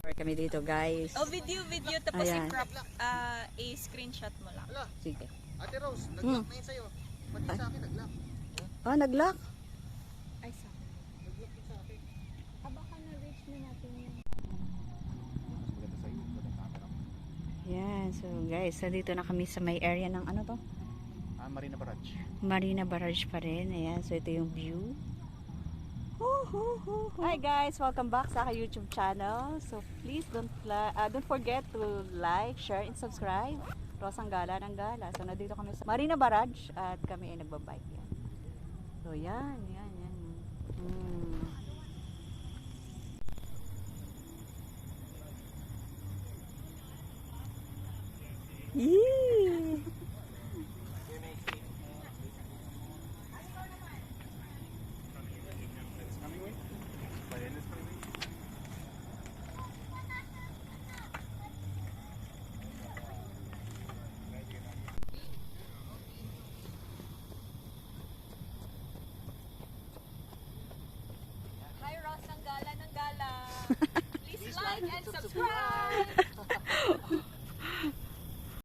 Kami dito, guys. Oh, video tapos Ayan. i-crop, i-screenshot mo lang. Sige. Ate Rose, nag-lock na yun sa'yo. Pati sa akin, nag-lock. Ah, nag-lock? Ay, sa akin. Nag-lock din sa akin. Baka na-reach na natin yun. Maganda sa'yo, maganda camera mo. Yan. So, guys, dito na kami sa may area ng ano to? Marina Barrage. Marina Barrage pa rin. Ayan. So, ito yung view. Hi guys! Welcome back sa aking YouTube channel. So, please don't forget to like, share, and subscribe. Rosang Gala ng Gala. So, nandito kami sa Marina Barrage at kami ay nagbabike. Yan. So, yan. Yee! Hi, Rosang Gala ng Gala. Please like and subscribe.